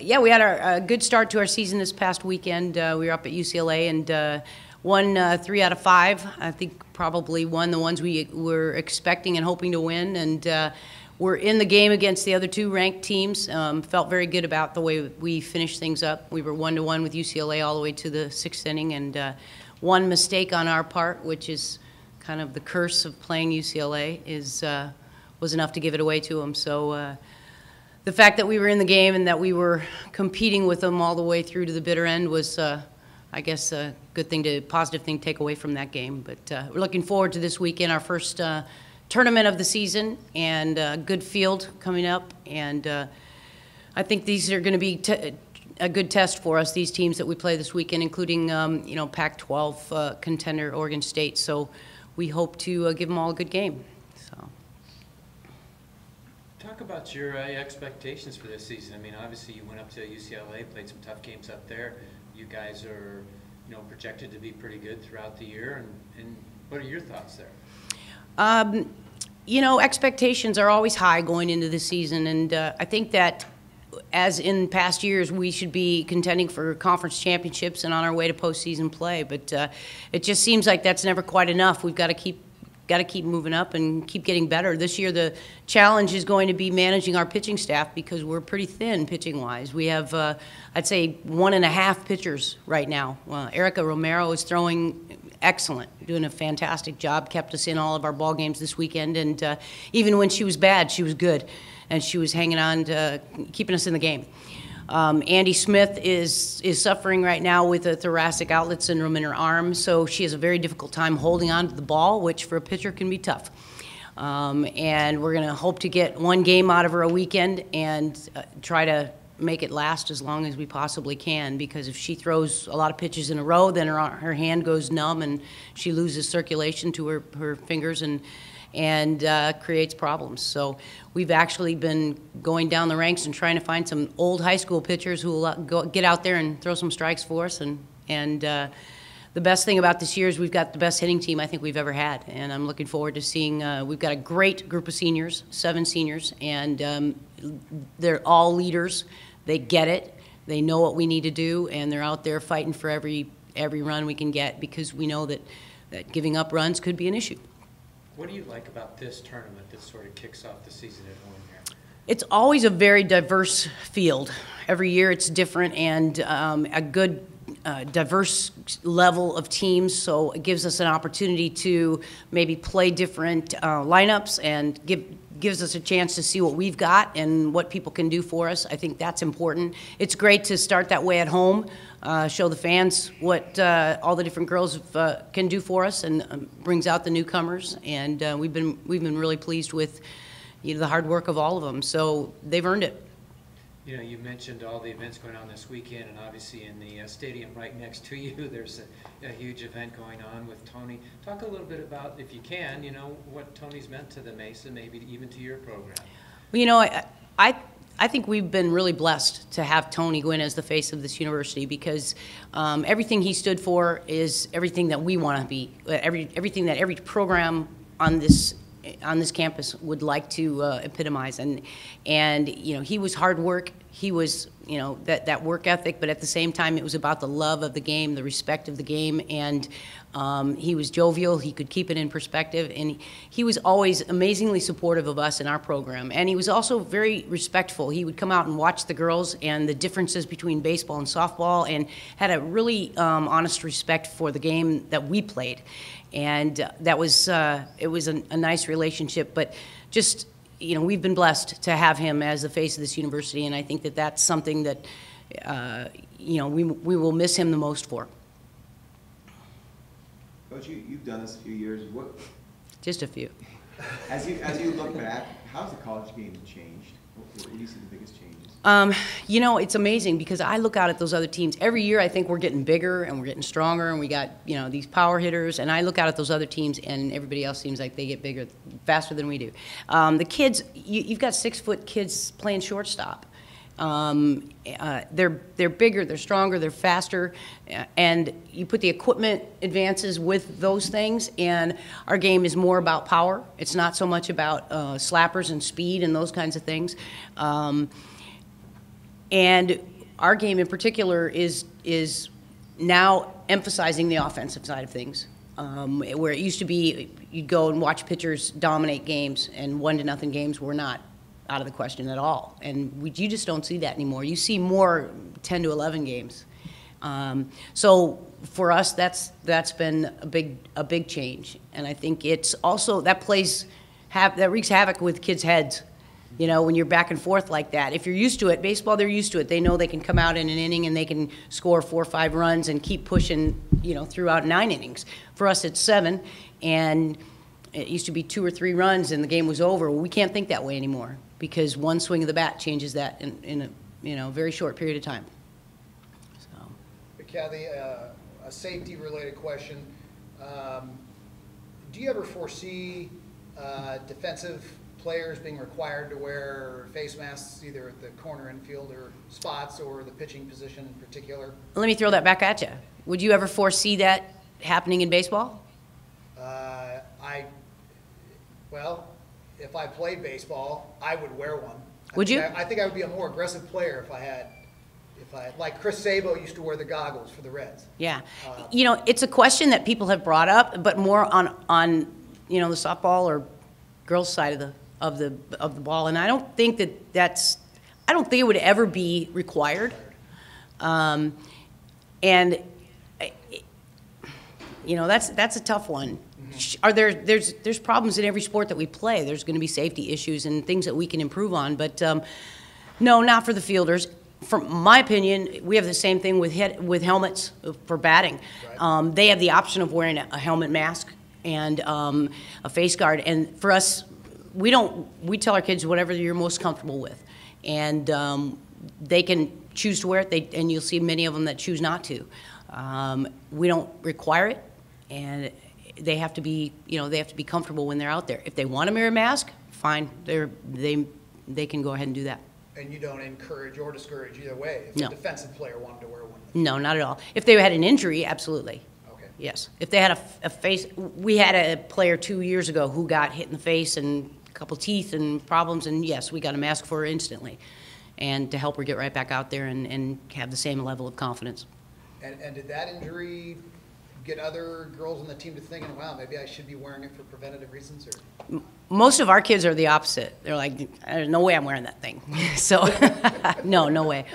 yeah, we had a good start to our season this past weekend. We were up at UCLA and won 3 out of 5. I think probably won the ones we were expecting and hoping to win. And we're in the game against the other 2 ranked teams. Felt very good about the way we finished things up. We were 1-1 with UCLA all the way to the 6th inning, and one mistake on our part, which is kind of the curse of playing UCLA, was enough to give it away to them. So the fact that we were in the game and that we were competing with them all the way through to the bitter end was, I guess, a good thing positive thing to take away from that game. But we're looking forward to this weekend, our first tournament of the season, and a good field coming up. And I think these are going to be a good test for us, these teams that we play this weekend, including Pac-12 contender Oregon State. So we hope to give them all a good game. So, talk about your expectations for this season. I mean, obviously you went up to UCLA, played some tough games up there. You guys are, projected to be pretty good throughout the year. And what are your thoughts there? Expectations are always high going into the season, and I think that, as in past years, we should be contending for conference championships and on our way to postseason play. But it just seems like that's never quite enough. We've got to keep moving up and keep getting better. This year, the challenge is going to be managing our pitching staff because we're pretty thin pitching-wise. We have, I'd say, 1.5 pitchers right now. Erica Romero is throwing excellent, doing a fantastic job, kept us in all of our ball games this weekend, and even when she was bad, she was good, and she was hanging on to keeping us in the game. Andy Smith is suffering right now with a thoracic outlet syndrome in her arm, so she has a very difficult time holding on to the ball, which for a pitcher can be tough. And we're going to hope to get one game out of her a weekend and try to make it last as long as we possibly can, because if she throws a lot of pitches in a row, then her hand goes numb and she loses circulation to her fingers and creates problems. So we've actually been going down the ranks and trying to find some old high school pitchers who will get out there and throw some strikes for us. And the best thing about this year is we've got the best hitting team I think we've ever had, and I'm looking forward to seeing. We've got a great group of seniors, 7 seniors, and they're all leaders. They get it. They know what we need to do, and they're out there fighting for every run we can get, because we know that giving up runs could be an issue. What do you like about this tournament that sort of kicks off the season at home here? It's always a very diverse field. Every year it's different, and a good diverse level of teams, so it gives us an opportunity to maybe play different lineups and gives us a chance to see what we've got and what people can do for us. I think that's important. It's great to start that way at home, show the fans what all the different girls can do for us, and brings out the newcomers. And we've been really pleased with the hard work of all of them. So they've earned it. You mentioned all the events going on this weekend, and obviously in the stadium right next to you, there's a huge event going on with Tony. Talk a little bit about, if you can, what Tony's meant to the Mesa, maybe even to your program. Well, I think we've been really blessed to have Tony go in as the face of this university, because everything he stood for is everything that we want to be, everything that every program on this campus would like to epitomize. And he was hard work. He was, that work ethic, but at the same time, it was about the love of the game, the respect of the game, and he was jovial. He could keep it in perspective, and he was always amazingly supportive of us in our program. And he was also very respectful. He would come out and watch the girls and the differences between baseball and softball, and had a really honest respect for the game that we played. And that was it was a nice relationship, but just we've been blessed to have him as the face of this university, and I think that that's something that we will miss him the most for. Coach, you've done this a few years. Just a few. As you look back, how's the college game changed? What do you see the biggest changes? It's amazing, because I look out at those other teams. Every year I think we're getting bigger and we're getting stronger, and we got, these power hitters, and I look out at those other teams and everybody else seems like they get bigger faster than we do. The kids, you've got 6-foot kids playing shortstop. They're bigger, they're stronger, they're faster, and you put the equipment advances with those things, and our game is more about power. It's not so much about slappers and speed and those kinds of things. And our game in particular is now emphasizing the offensive side of things, where it used to be you'd go and watch pitchers dominate games, and 1-0 games were not out of the question at all. And you just don't see that anymore. You see more 10-11 games. So for us, that's been a big change, and I think it's also that wreaks havoc with kids' heads. You know, when you're back and forth like that. If you're used to it, baseball, they're used to it. They know they can come out in an inning and they can score 4 or 5 runs and keep pushing, you know, throughout 9 innings. For us, it's 7, and it used to be 2 or 3 runs and the game was over. Well, we can't think that way anymore because one swing of the bat changes that in a very short period of time. So. Kathy, a safety-related question. Do you ever foresee defensive players being required to wear face masks either at the corner infield or spots or the pitching position in particular? Let me throw that back at you. Would you ever foresee that happening in baseball? Well, if I played baseball, I would wear one. Would you? I think I would be a more aggressive player if I had, like Chris Sabo used to wear the goggles for the Reds. Yeah. You know, it's a question that people have brought up, but more on you know, the softball or girls' side of the ball, and I don't think I don't think it would ever be required. And you know, that's a tough one. There's problems in every sport that we play. There's going to be safety issues and things that we can improve on, but no, not for the fielders. From my opinion, we have the same thing with helmets for batting. Right. They have the option of wearing a helmet mask and a face guard, and for us, we tell our kids whatever you're most comfortable with, and they can choose to wear it. And you'll see many of them that choose not to. We don't require it, and they have to be comfortable when they're out there. If they want to wear a mask, fine. They can go ahead and do that. And you don't encourage or discourage either way if No. a defensive player wanted to wear one? No, not at all. If they had an injury, absolutely. Okay. Yes. If they had a face, we had a player 2 years ago who got hit in the face and a couple teeth and problems, and yes, we got a mask for her instantly, and to help her get right back out there and have the same level of confidence. And did that injury get other girls on the team to thinking, wow, maybe I should be wearing it for preventative reasons? Or? Most of our kids are the opposite. They're like, there's no way I'm wearing that thing. So, no way.